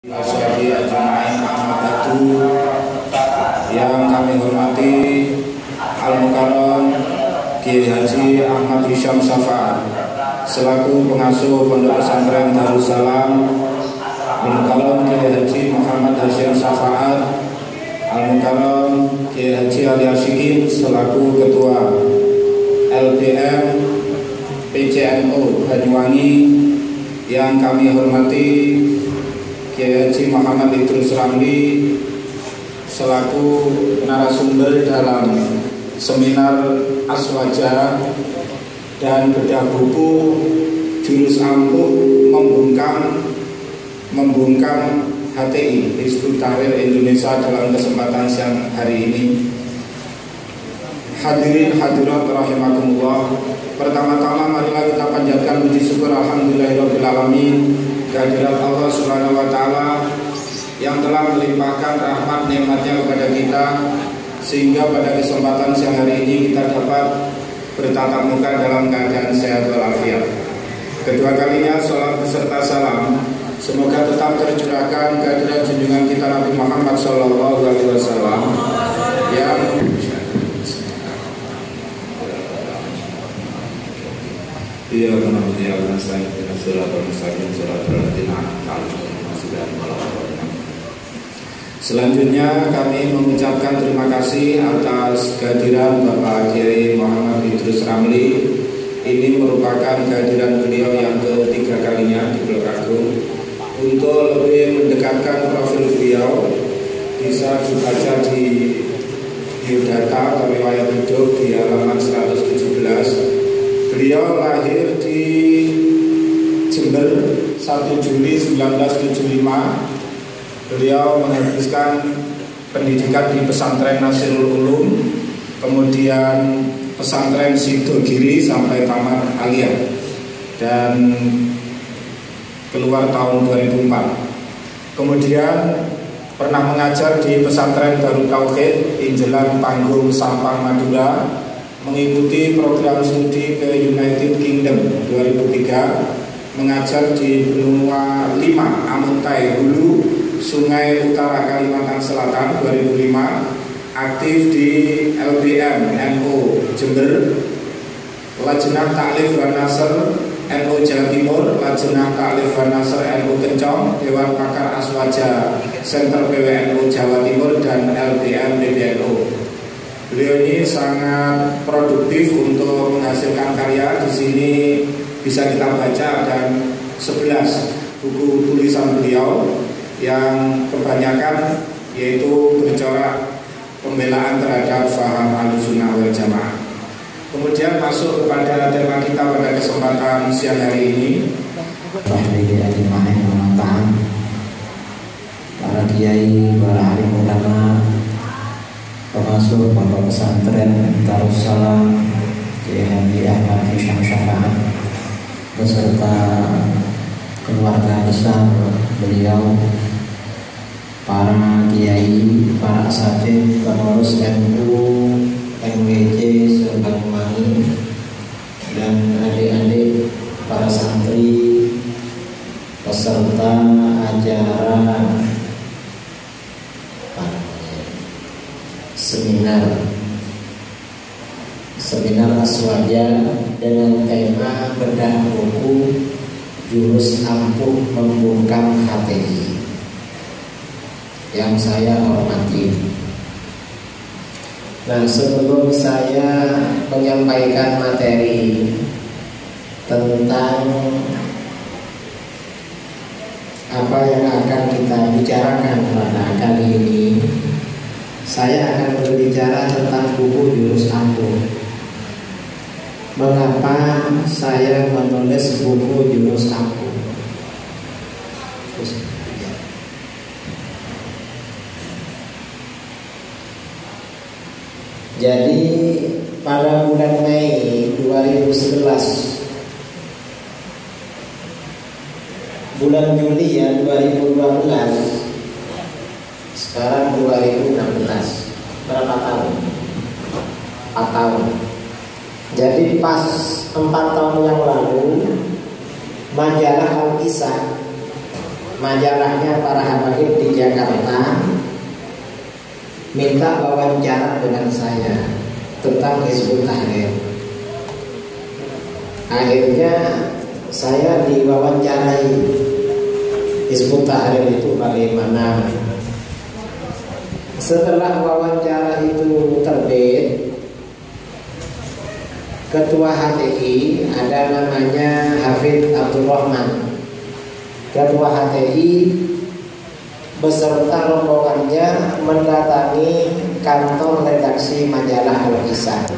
Ashabi ajma'in amadatu. Yang kami hormati Al-Mukarram Kiai Haji Ahmad Hisham Syafa'at selaku pengasuh Pondok Pesantren Darussalam, Al-Mukarram Kiai Haji Muhammad Hashim Syafa'at, Al-Mukarram Kiai Haji Ali Ashikin selaku ketua LPM PCNO Banyuwangi. Yang kami hormati Kiai Haji Muhammad Idrus Ramli selaku narasumber dalam seminar Aswaja dan bedah buku Jurus Ampuh membungkam HTI Hizbut Tahrir Indonesia dalam kesempatan siang hari ini. Hadirin hadirat rahimakumullah. Pertama-tama marilah kita panjatkan puji syukur alhamdulillahirabbil alamin kehadirat Allah Subhanahu wa taala yang telah melimpahkan rahmat nikmatnya kepada kita sehingga pada kesempatan siang hari ini kita dapat bertatap muka dalam keadaan sehat walafiat. Kedua kalinya salam beserta salam semoga tetap tercurahkan kehadirat junjungan kita Nabi Muhammad sallallahu alaihi wasallam yang Iya menurut dia saya dengan surat al-mustaqim surat al-ladina Selanjutnya kami mengucapkan terima kasih atas kehadiran Bapak Kiai Muhammad Idrus Ramli. Ini merupakan kehadiran beliau yang ketiga kalinya di Blok Agung. Untuk lebih mendekatkan profil beliau bisa dibaca di biodata atau riwayat hidup di halaman 117. Beliau lahir di Jember 1 Juli 1975. Beliau menghabiskan pendidikan di pesantren Nasirul Ulum, kemudian pesantren Sidogiri sampai tamat aliyah dan keluar tahun 2004. Kemudian pernah mengajar di pesantren Darut Tauhid Injelan Panggung Sampang Madura, mengikuti program studi ke United Kingdom 2003, mengajar di benua 5 Amuntai Hulu, Sungai Utara Kalimantan Selatan 2005, aktif di LBM NU Jember, Lajnah Ta'lif wa Nasr NU Jawa Timur, Lajnah Ta'lif wa Nasr NU Kencong, Dewan Pakar Aswaja Center PWNU Jawa Timur, dan LBM PBNU. Beliau ini sangat produktif untuk menghasilkan karya. Di sini bisa kita baca dan 11 buku tulisan beliau yang kebanyakan yaitu bercorak pembelaan terhadap faham Ahlussunnah wal Jamaah. Kemudian masuk kepada tema kita pada kesempatan siang hari ini. Para kiai, para alim ulama, pengasuh pondok pesantren Darussalam Kiai Haji Ahmad Hisham Syafa'at beserta keluarga besar beliau, para kiai, para asatidz, pengurus NU, MWC Banyuwangi, dan adik-adik para santri peserta acara seminar Aswaja dengan tema bedah buku Jurus Ampuh Membungkam HTI yang saya hormati. Nah, sebelum saya menyampaikan materi tentang apa yang akan kita bicarakan pada kali ini, saya akan berbicara tentang buku Jurus Ampuh. Mengapa saya menulis buku Jurus Ampuh? Jadi pada bulan Mei 2011, bulan Juli ya 2012, sekarang 2016, berapa tahun? 4 tahun. Jadi pas 4 tahun yang lalu majalah Al-Kisah majalahnya para habaib di Jakarta minta wawancara dengan saya tentang Hizbut Tahrir. Akhirnya saya diwawancarai Hizbut Tahrir itu bagaimana. Setelah wawancara itu terbit, Ketua HTI ada namanya Hafidz Abdul Rahman. Ketua HTI beserta rombongannya mendatangi kantor redaksi majalah Al-Kisah.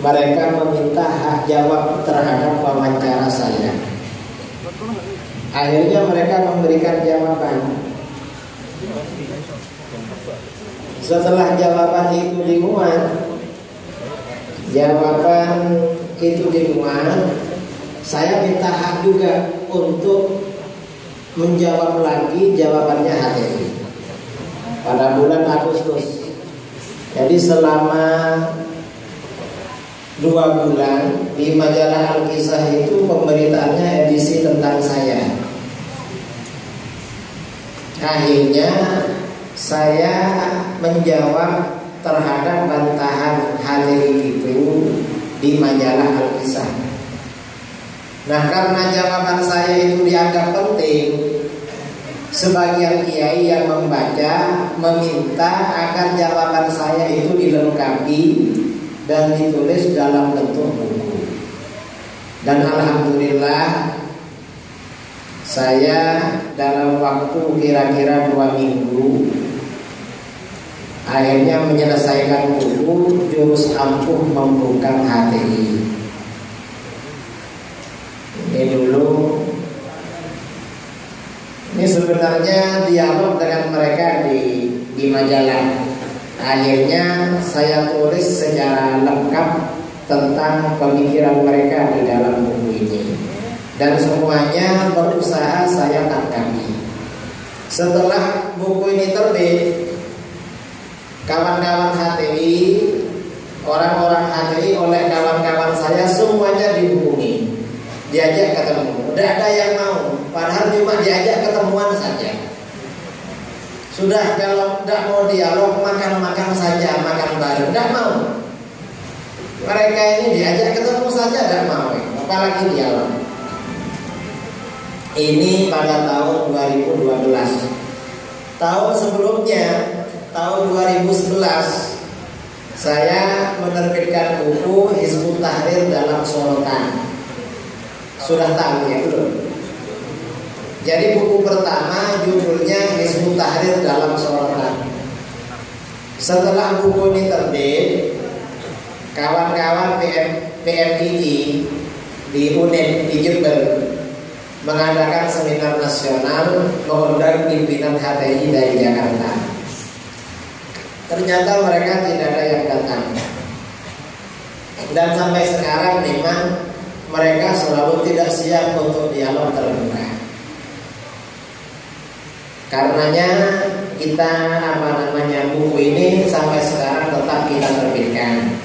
Mereka meminta hak jawab terhadap wawancara saya. Akhirnya mereka memberikan jawaban. Setelah jawaban itu dimuat, saya minta hak juga untuk menjawab lagi jawabannya HTI pada bulan Agustus. Jadi selama 2 bulan di majalah Al-Kisah itu pemberitaannya edisi tentang saya. Akhirnya saya menjawab terhadap bantahan HTI itu di majalah Al-Kisah. Nah, karena jawaban saya itu dianggap penting, sebagian kiai yang membaca meminta agar jawaban saya itu dilengkapi dan ditulis dalam bentuk buku. Dan alhamdulillah saya dalam waktu kira-kira 2 minggu akhirnya menyelesaikan buku Jurus Ampuh Membungkam HTI. Ini sebenarnya dialog dengan mereka di majalah. Akhirnya saya tulis secara lengkap tentang pemikiran mereka di dalam buku ini, dan semuanya berusaha saya tanggapi. Setelah buku ini terbit, kawan-kawan HTI, orang-orang HTI oleh kawan-kawan saya semuanya dihubungi, diajak ketemu. Tidak ada yang mau, padahal cuma diajak ketemuan saja. Sudah, kalau tidak mau dialog, makan-makan saja, makan bareng, tidak mau. Mereka ini diajak ketemu saja tidak mau, apalagi dialog. Ini pada tahun 2012. Tahun sebelumnya, tahun 2011, saya menerbitkan buku Hizbut Tahrir dalam Sorotan. Sudah tahu ya belum? Jadi buku pertama judulnya Hizbut Tahrir dalam Sorotan. Setelah buku ini terbit, kawan-kawan PMII di UNED di Jember mengadakan seminar nasional mengundang pimpinan HTI dari Jakarta. Ternyata mereka tidak ada yang datang. Dan sampai sekarang memang mereka selalu tidak siap untuk dialog terbuka. Karenanya kita buku ini sampai sekarang tetap kita terbitkan.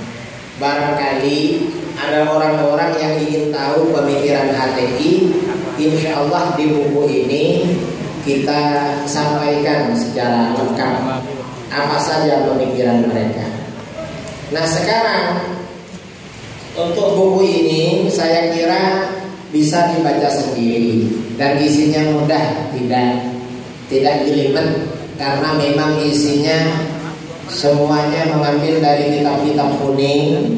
Barangkali ada orang-orang yang ingin tahu pemikiran HTI, insya Allah di buku ini kita sampaikan secara lengkap apa saja pemikiran mereka. Nah, sekarang untuk buku ini saya kira bisa dibaca sendiri dan isinya mudah, tidak jelimet, karena memang isinya semuanya mengambil dari kitab-kitab kuning.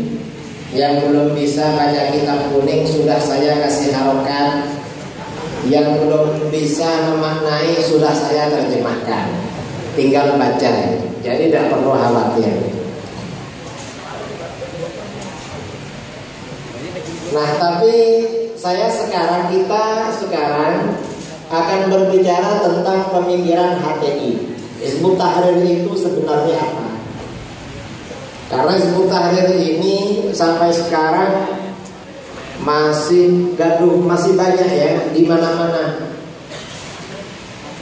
Yang belum bisa baca kitab kuning sudah saya kasih harokat, yang belum bisa memaknai sudah saya terjemahkan, tinggal baca, jadi tidak perlu khawatir. Nah, tapi kita sekarang akan berbicara tentang pemikiran HTI. Hizbut Tahrir itu sebenarnya apa? Karena Hizbut Tahrir ini sampai sekarang masih gaduh, masih banyak ya di mana-mana.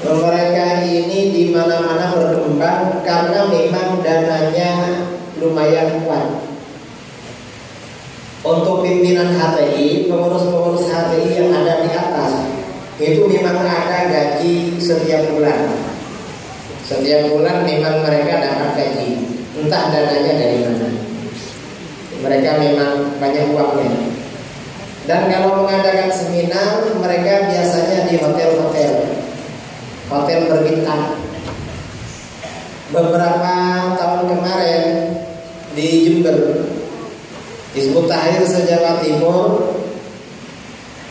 Mereka ini di mana-mana berkembang karena memang dananya lumayan kuat. Untuk pimpinan HTI, pengurus-pengurus HTI yang ada di atas, itu memang ada gaji gaji setiap bulan. Setiap bulan memang mereka dapat gaji, entah dananya dari mana. Mereka memang banyak uangnya. Dan kalau mengadakan seminar, mereka biasanya di hotel-hotel, hotel berbintang. Beberapa tahun kemarin di Jember, Hizbut Tahrir se-Jawa Timur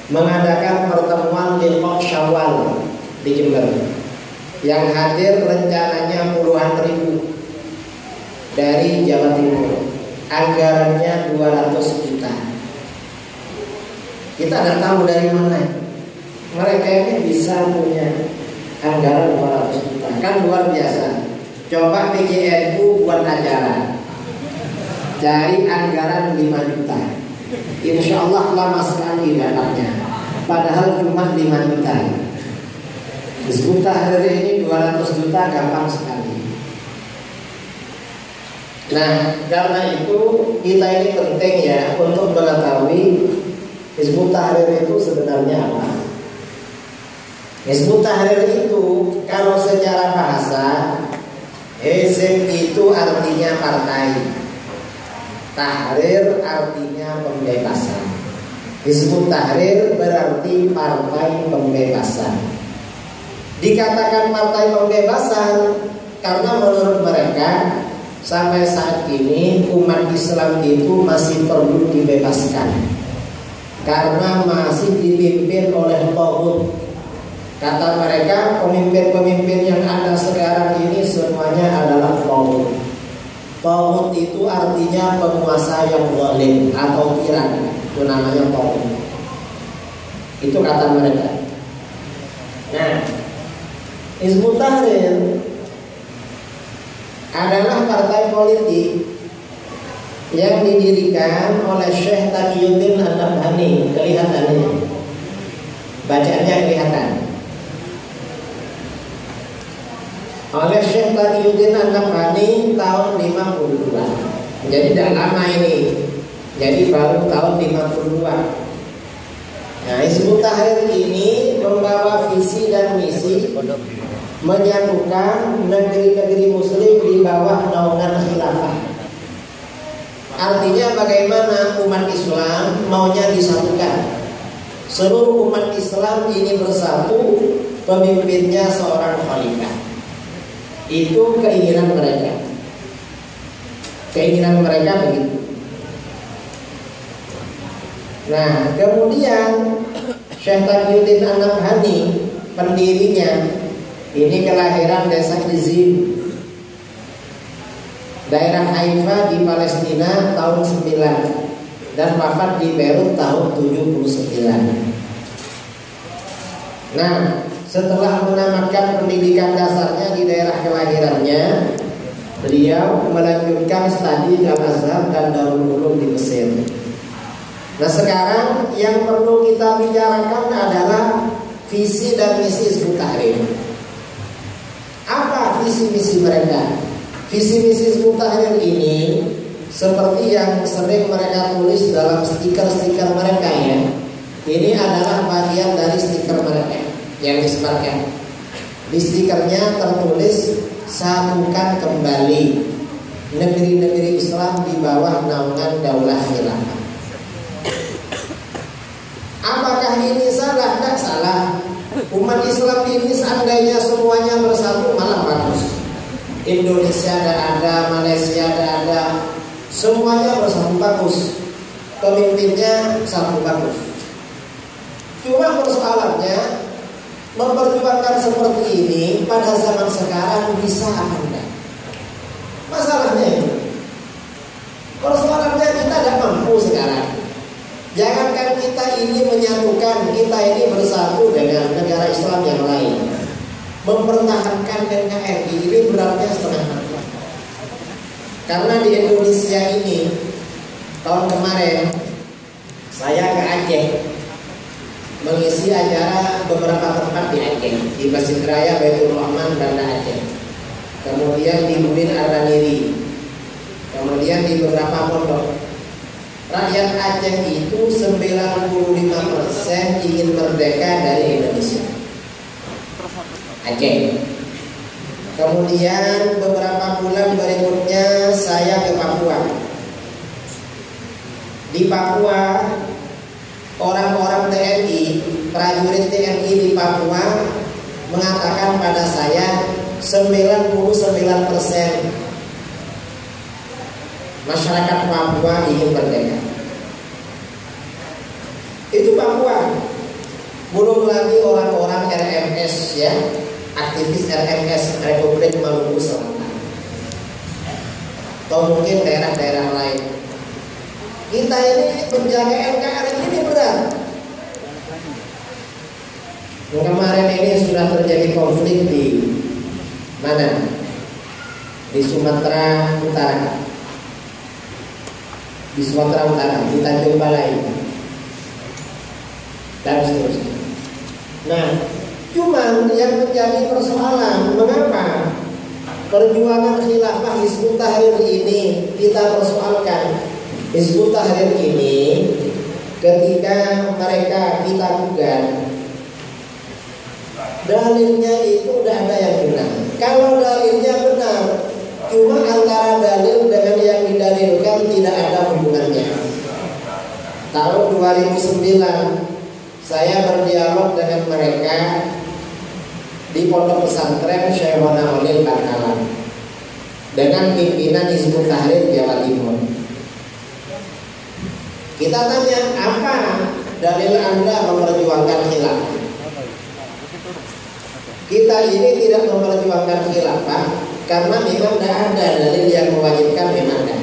mengadakan pertemuan di Syawal di Jember, yang hadir rencananya puluhan ribu dari Jawa Timur. Anggarannya 200 juta. Kita tidak tahu dari mana mereka ini bisa punya anggaran 200 juta. Kan luar biasa. Coba PJNU buat acara, cari anggaran 5 juta, insya Allah lama sekali dapatnya. Padahal cuma 5 juta. Hizbut Tahrir ini 200 juta gampang sekali. Nah, karena itu kita ini penting ya untuk mengetahui Hizbut Tahrir itu sebenarnya apa. Hizbut Tahrir itu kalau secara bahasa, Hizb itu artinya partai, Tahrir artinya pembebasan. Hizbut Tahrir berarti partai pembebasan. Dikatakan partai pembebasan karena menurut mereka sampai saat ini umat Islam itu masih perlu dibebaskan, karena masih dipimpin oleh taghut. Kata mereka, pemimpin-pemimpin yang ada sekarang ini semuanya adalah taghut. Taghut itu artinya penguasa yang zalim atau tiran. Itu namanya taghut. Itu kata mereka. Nah, Hizbut Tahrir adalah partai politik yang didirikan oleh Syekh Taqiyuddin An-Nabhani. Kelihatan ini, bacaannya kelihatan. Oleh Syekh Taqiyuddin An-Nabhani tahun 52. Jadi tidak lama ini. Jadi baru tahun 52. Nah, Hizbut Tahrir ini membawa visi dan misi menyatukan negeri-negeri muslim di bawah naungan khilafah. Artinya bagaimana umat Islam maunya disatukan. Seluruh umat Islam ini bersatu, pemimpinnya seorang khalifah. Itu keinginan mereka. Keinginan mereka begitu. Nah, kemudian Syekh Taqiyuddin An-Nabhani, pendirinya, ini kelahiran desa Izin, daerah Haifa di Palestina tahun 9 dan wafat di Beirut tahun 79. Nah, setelah menamatkan pendidikan dasarnya di daerah kelahirannya, beliau melanjutkan studi di Al-Azhar dan Darul Ulum di Mesir. Nah, sekarang yang perlu kita bicarakan adalah visi dan misi Hizbut Tahrir. Apa visi misi mereka? Visi misi Hizbut Tahrir ini seperti yang sering mereka tulis dalam stiker-stiker mereka ya. Ini adalah bagian dari stiker mereka yang disebarkan. Di stikernya tertulis satukan kembali negeri-negeri Islam di bawah naungan daulah khilafah. Apakah ini salah? Tidak salah. Umat Islam ini seandainya semuanya bersatu malah bagus. Indonesia ada, Malaysia ada, semuanya bersatu bagus. Pemimpinnya satu bagus. Cuma persoalannya memperjuangkan seperti ini pada zaman sekarang bisa apa enggak? Masalahnya itu. Persoalannya kita tidak mampu sekarang. Jangankan kita ini menyatukan, kita ini bersatu dengan negara Islam yang lain, mempertahankan NKRI ini beratnya setengah mati. Karena di Indonesia ini tahun kemarin saya ke Aceh mengisi acara beberapa tempat di Aceh, di Masjid Raya Baitur Rahman Banda Aceh, kemudian di Bumin Ardaniri, kemudian di beberapa pondok. Rakyat Aceh itu 95% ingin merdeka dari Indonesia. Aceh. Kemudian beberapa bulan berikutnya saya ke Papua. Di Papua, orang-orang TNI, prajurit TNI di Papua mengatakan pada saya 99% masyarakat Papua ingin merdeka. Itu Papua. Belum lagi orang-orang RMS ya, aktivis RMS Republik Maluku Selatan, atau mungkin daerah-daerah lain. Kita ini menjaga NKRI ini berat. Kemarin ini sudah terjadi konflik di mana? Di Sumatera Utara. Di Sumatera Utara, di Tanjung Balai dan seterusnya. Nah, cuman yang menjadi persoalan, mengapa perjuangan khilafah Hizbut Tahrir ini kita persoalkan? Hizbut Tahrir ini ketika mereka kita gugat, dalilnya itu udah ada yang benar. Kalau dalilnya benar, cuma antara dalil dengan yang didalilkan tidak ada hubungannya. Tahun 2009 saya berdialog dengan mereka di pondok pesantren Syekhona Holil Bangkalan dengan pimpinan Hizbut Tahrir Jawa Timur. Kita tanya, apa dalil Anda memperjuangkan khilafah? Kita ini tidak memperjuangkan khilafah karena memang tidak ada dalil yang mewajibkan, memang ada.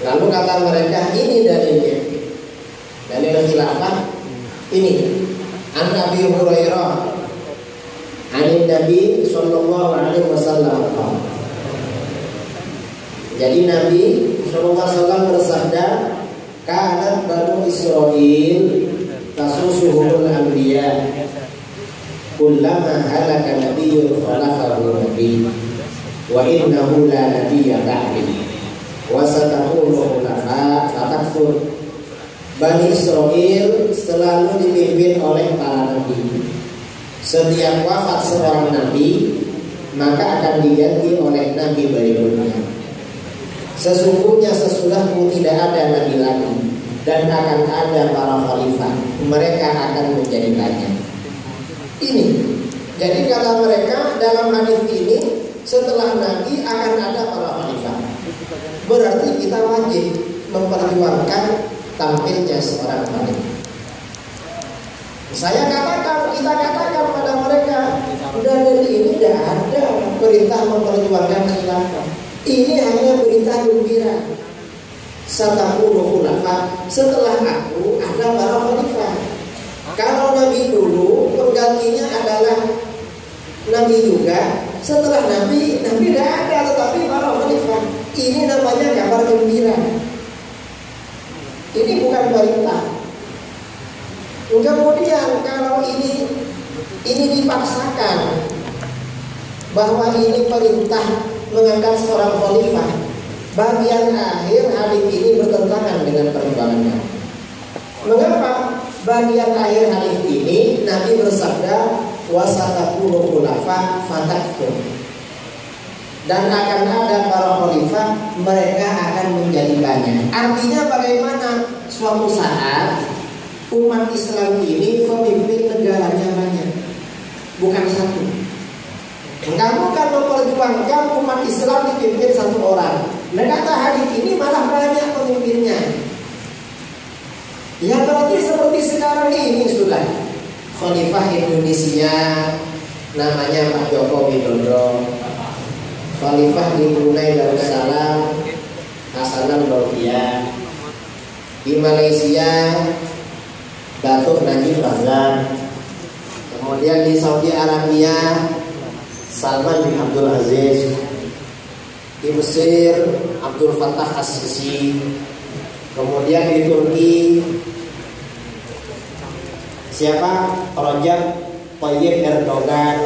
Lalu kata mereka, ini dalilnya. Dalil khilafah ini. An Abi Hurairah an Nabi sallallahu alaihi wasallam. Jadi Nabi sallallahu alaihi wasallam bersabda, "Kanat Banu Israil tasusuhul anbiya. Kullama halaka nabiyyun khalafahu nabiy wa innahu la nabiyya ba'di wa satakunu khulafa fatakfur." Bani Israel selalu dipimpin oleh para nabi. Setiap wafat seorang nabi, maka akan diganti oleh nabi berikutnya. Sesungguhnya sesudahmu tidak ada nabi lagi, dan akan ada para khalifah. Mereka akan menjadi banyak. Ini, jadi kata mereka dalam hadis ini, setelah nabi akan ada para khalifah. Berarti kita wajib memperjuangkan tampilnya seorang khalifah. Saya katakan, kita katakan pada mereka, dalil ini tidak ada perintah memperjuangkan khilafah. Ini hanya berita gembira. Satakunu khulafa, setelah aku ada para khalifah. Kalau nabi dulu penggantinya adalah nabi juga. Setelah nabi tidak ada, tetapi para khalifah. Ini namanya kabar gembira. Ini bukan perintah. Kemudian kalau ini dipaksakan bahwa ini perintah mengangkat seorang khalifah, bagian akhir hadis ini bertentangan dengan perjuangannya. Mengapa? Bagian akhir hadis ini Nabi bersabda, "Wasatakunu khulafa fatakfur." Dan akan ada para khalifah, mereka akan menjadi banyak. Artinya bagaimana? Suatu saat umat Islam ini pemimpin negaranya banyak, bukan satu. Kamu kan memperjuangkan umat Islam dipimpin satu orang. Nah, kata hadis ini malah banyak pemimpinnya. Ya berarti seperti sekarang ini sudah Khalifah Indonesia namanya Pak Joko Widodo. Khalifah di Brunei Darussalam Hasanan Bolkiah. Di Malaysia Datuk Najib Razak. Kemudian di Saudi Arabia Salman bin Abdul Aziz. Di Mesir Abdul Fattah As-Sisi. Kemudian di Turki siapa? Rajab Tayyip Erdogan.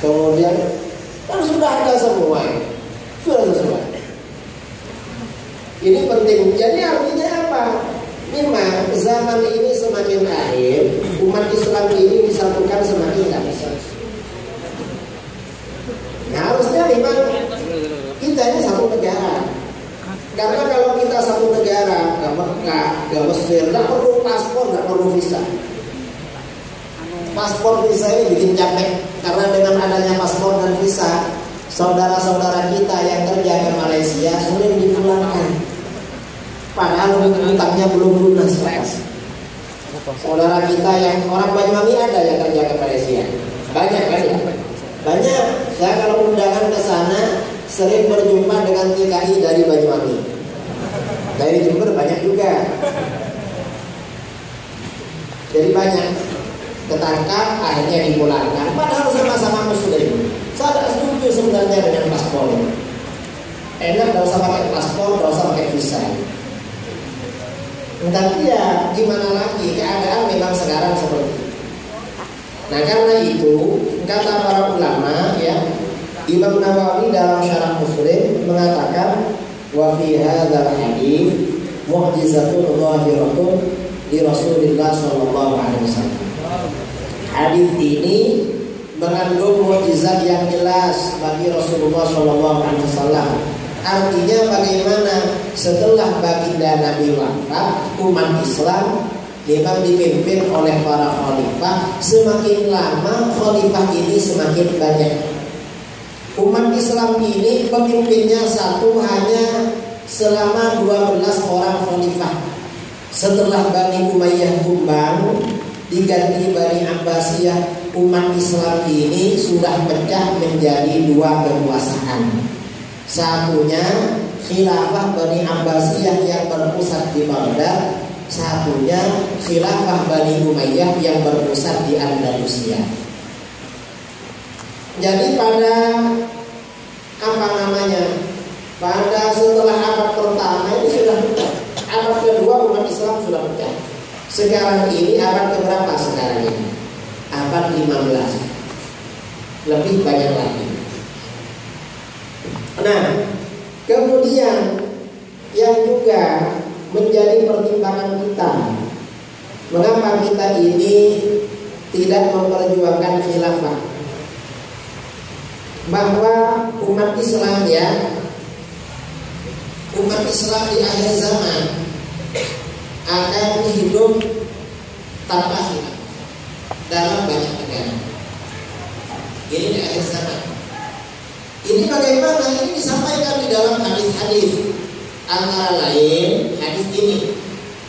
Kemudian kan sudah ada semua, sudah sesuai. Ini penting. Jadi artinya apa? Memang zaman ini semakin akhir, umat Islam ini disatukan semakin tidak bisa. Nah, harusnya memang kita ini satu negara. Karena kalau kita satu negara, nggak Mekah, nggak Mesir, nggak perlu paspor, nggak perlu visa. Paspor visa ini bikin capek. Karena dengan adanya paspor dan visa, saudara-saudara kita yang kerja ke Malaysia sulit dipulangkan. Padahal hutangnya belum lunas. Saudara kita yang orang Banyuwangi ada yang kerja ke Malaysia. Banyak. Saya kalau undangan ke sana sering berjumpa dengan TKI dari Banyuwangi. Dari Jember banyak juga. Jadi banyak ketangkap akhirnya dipulangkan. Padahal sama-sama muslim. Saya tidak setuju sebenarnya dengan paspor. Enak, tidak usah pakai paspor, tidak usah pakai visa. Tapi ya gimana lagi, keadaan memang sekarang seperti itu. Nah karena itu kata para ulama ya, Imam Nawawi dalam Syarah Muslim mengatakan wa fi hadzal hadits mu'jizatun zahiratun di Rasulillah sallallahu alaihi wasallam. Hadis ini mengandung mukjizat yang jelas bagi Rasulullah sallallahu alaihi wasallam. Artinya bagaimana setelah baginda Nabi wafat, umat Islam memang dipimpin oleh para khalifah. Semakin lama khalifah ini semakin banyak. Umat Islam ini pemimpinnya satu hanya selama 12 orang khalifah. Setelah Bani Umayyah tumbang, diganti Bani Abbasiyah, umat Islam ini sudah pecah menjadi dua kekuasaan. Satunya khilafah Bani Abbasiyah yang berpusat di Baghdad, satunya khilafah Bani Umayyah yang berpusat di Andalusia. Jadi pada pada setelah abad pertama ini sudah pecah. Abad kedua umat Islam sudah pecah. Sekarang ini abad keberapa sekarang ini? Abad 15. Lebih banyak lagi. Nah, kemudian yang juga menjadi pertimbangan kita, mengapa kita ini tidak memperjuangkan khilafah? Bahwa umat Islam umat Islam di akhir zaman akan hidup tanpa khilafah dalam banyak negara. Ini di akhir zaman. Ini bagaimana? Ini disampaikan di dalam hadis-hadis. Antara lain hadis ini.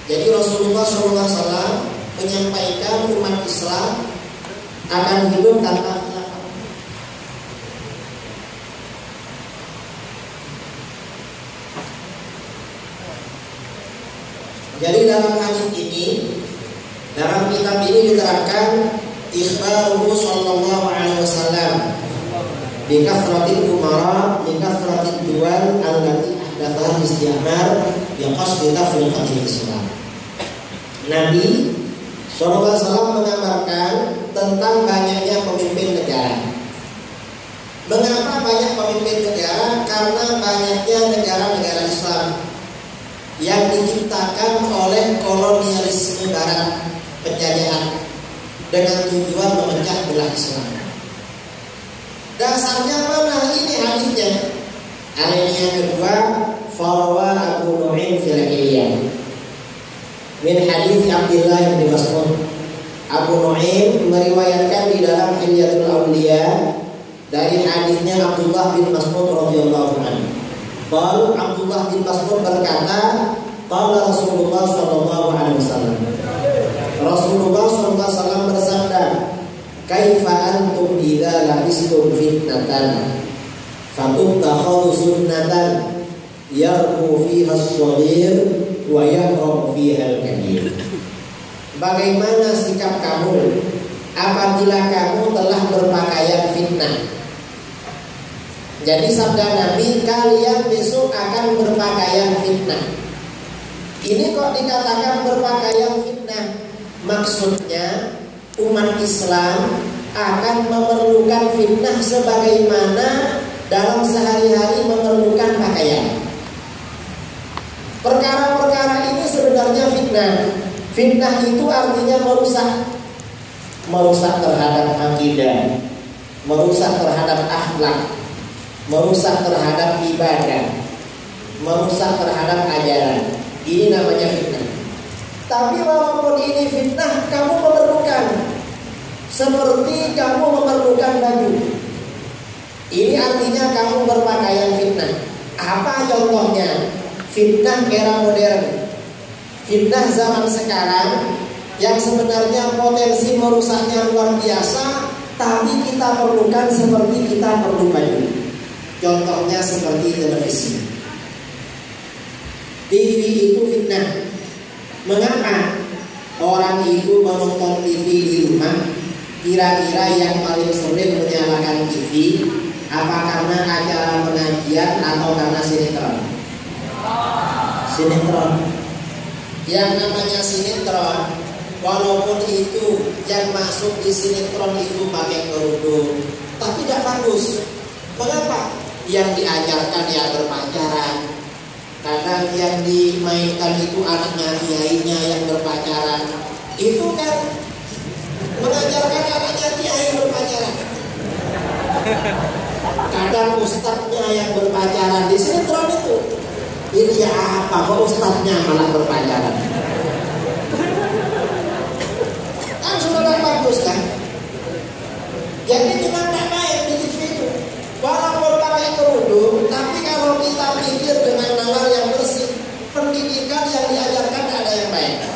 Jadi Rasulullah SAW menyampaikan umat Islam akan hidup tanpa khilafah. Jadi dalam hadis ini, dalam kitab ini diterangkan ikhbaruhu sallallahu alaihi wasallam bi kasratil umara bi kasratil duwal allati ahdathaha isti'mar bi qasdi tafriqatil Islam. Nabi sallallahu alaihi wasallam mengabarkan tentang banyaknya pemimpin negara. Mengapa banyak pemimpin negara? Karena banyaknya negara-negara Islam yang diciptakan oleh kolonialisme barat, penjajahan, dengan tujuan memecah belah Islam. Dasarnya mana? Ini hadisnya. Alinea kedua, Farwa Abu Nu'aim fil Hilyah. Min hadis Abdullah bin Mas'ud. Abu Nu'aim meriwayatkan di dalam Hilyatul Awliya dari hadisnya Abdullah bin Mas'ud radhiyallahu anhu. Qala Abdullah bin Mas'ud berkata, qala Rasulullah sallallahu alaihi wasallam. Rasulullah sallallahu alaihi wasallam bersabda, kaifa antum idza labistum fitnatan fatuttakhadhu sunnatan yarbu fiha as-shaghir wa yahrum fiha al-kabir. Bagaimana sikap kamu apabila kamu telah berpakaian fitnah? Jadi sabda Nabi, kalian besok akan berpakaian fitnah. Ini kok dikatakan berpakaian fitnah? Maksudnya umat Islam akan memerlukan fitnah sebagaimana dalam sehari-hari memerlukan pakaian. Perkara-perkara ini sebenarnya sebenarnya fitnah. Fitnah itu artinya merusak terhadap akidah, merusak terhadap akhlak, merusak terhadap ibadah, merusak terhadap ajaran. Ini namanya fitnah. Tapi walaupun ini fitnah, kamu memerlukan, seperti kamu memerlukan baju. Ini artinya kamu berpakaian fitnah. Apa contohnya? Fitnah era modern, fitnah zaman sekarang yang sebenarnya potensi merusaknya luar biasa, tapi kita perlukan seperti kita perlu baju. Contohnya seperti televisi. TV itu fitnah. Mengapa orang itu menonton TV di rumah? Kira-kira yang paling sering menyalakan TV apa karena acara pengajian atau karena sinetron? Sinetron. Yang namanya sinetron, walaupun itu yang masuk di sinetron itu pakai kerudung, tapi tidak bagus. Mengapa? Yang diajarkan ya berpacaran. Kadang yang dimainkan itu anaknya kiainya yang berpacaran. Itu kan mengajarkan anaknya kiai berpacaran. Kadang ustadznya yang berpacaran di sinetron itu. Ini ya apa kok ustadznya malah berpacaran? Kan sudah bagus kan? Jadi cuma tak baik di TV itu. Walaupun pakai kerudung, tapi kalau kita pikir dengan nalar yang bersih, pendidikan yang diajarkan ada yang baik.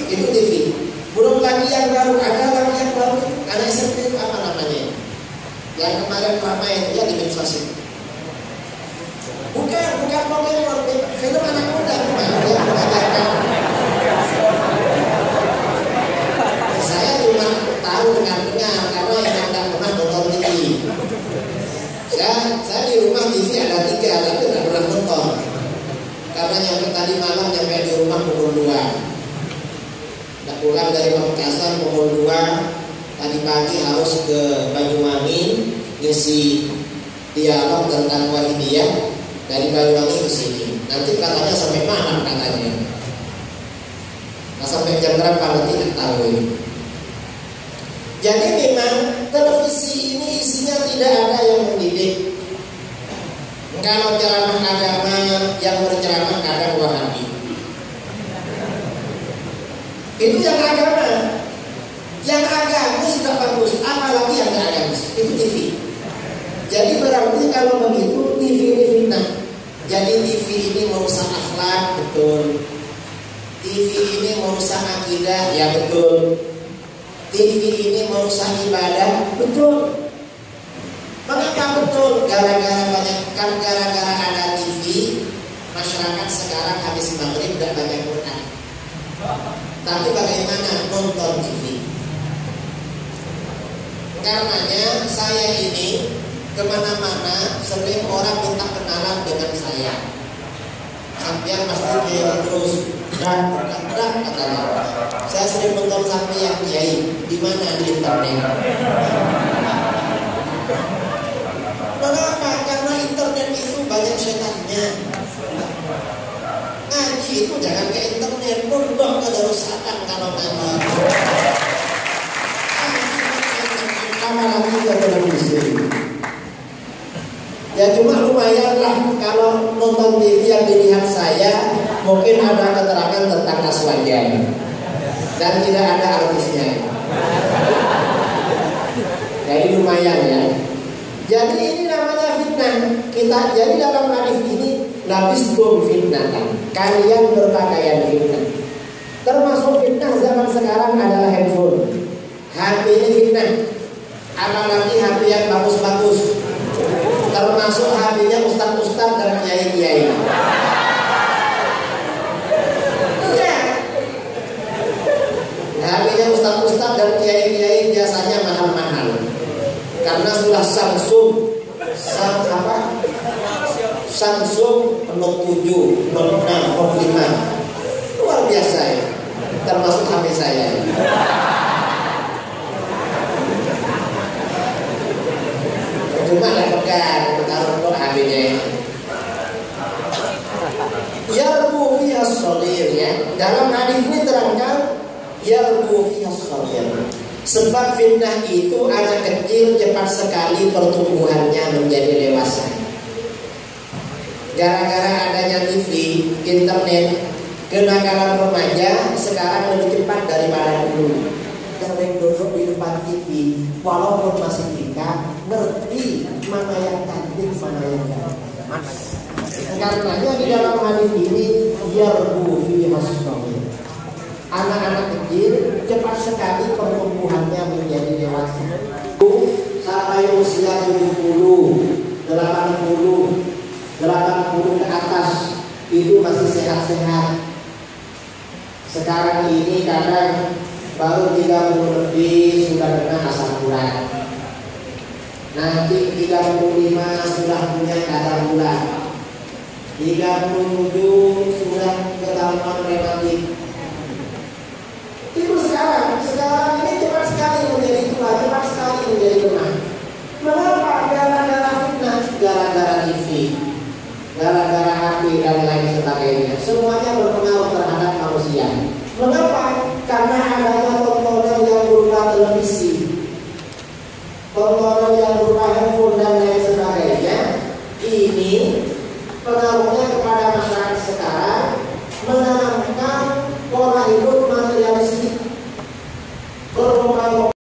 Itu TV. Belum lagi yang baru, ada lagi yang baru. Anak SMP itu apa namanya? Yang kemarin ramai ya di media sosial. Bukan Pokemon, film anak muda kemarin yang mengajarkan. Saya cuma tahu dengar karena yang tidak pernah nonton TV. Saya di rumah TV ada 3, tapi tidak pernah nonton. Karena nyampe tadi malam nyampe di rumah pukul 2. Tidak pulang dari Makassar pukul 2. Tadi pagi harus ke Banyuwangi ngisi dialog tentang Wahidiyah. Dari Banyuwangi ke sini. Nanti katanya sampai malam katanya. Nah, sampai jam berapa nanti tidak tahu ini. Jadi memang televisi ini isinya tidak ada yang mendidik. Kalau ceramah agama yang berceramah kadang Wahabi. Itu yang agama. Yang agamis sudah bagus, apalagi yang tidak agamis. Itu TV. Jadi berarti kalau begitu TV ini fitnah. Jadi TV ini merusak akhlak, betul. TV ini merusak akidah, ya betul. TV ini merusak ibadah, betul. Mengapa betul? Gara-gara ada TV, masyarakat sekarang habis maghrib tidak baca Quran. Tapi bagaimana nonton TV? Karenanya saya ini kemana-mana sering orang minta kenalan dengan saya. Sampai pasti kiai terus dan katanya. Saya sering nonton sampai yang kiai di mana di internet. Mengapa? Karena internet itu banyak setannya. Ngaji itu jangan ke internet, pondok ke Darussalam kalau ngaji. Apalagi ke televisi. Ya cuma lumayan lah kalau nonton TV yang dilihat saya mungkin ada keterangan tentang Aswajan dan tidak ada artisnya. Jadi lumayan ya. Jadi ini namanya fitnah. Kita jadi dalam hadis ini labistum fitnatan. Kalian berpakaian fitnah. Termasuk fitnah zaman sekarang adalah handphone. HP ini fitnah. Apalagi HP yang bagus-bagus. Termasuk HP-nya ustaz-ustaz dan kiai-kiai. Iya. HP-nya ustaz-ustaz dan kiai-kiai biasanya mahal-mahal. Karena sudah Samsung Note 7, Note 6, Note 5. Luar biasa ya. Termasuk HP saya. Cuma nggak pegang, taruh untuk HP-nya. Yarbu fi as-shaghir ya. Sebab fitnah itu anak kecil cepat sekali pertumbuhannya menjadi dewasa. Gara-gara adanya TV, internet, kenakalan remaja sekarang lebih cepat daripada dulu. Sering duduk di depan TV, walaupun masih tingkat, ngerti mana yang cantik, mana yang enggak. Karenanya di dalam hadis ini yarbu fi hasbi. Anak-anak kecil cepat sekali pertumbuhannya menjadi dewasa. Sampai usia 70, 80 ke atas itu masih sehat-sehat. Sekarang ini kadang baru 30 lebih sudah kena asam urat. Nanti 35 sudah punya kadar gula. 37 sudah ketahuan rematik. Itu sekarang ini cepat sekali menjadi tua, cepat sekali menjadi lemah. Mengapa? Gara-gara fitnah, gara-gara TV, gara-gara HP dan lain sebagainya. Semuanya berpengaruh terhadap manusia. Mengapa? Karena adanya tontonan yang berupa televisi, tontonan yang berupa handphone dan lain sebagainya. Ini pengaruhnya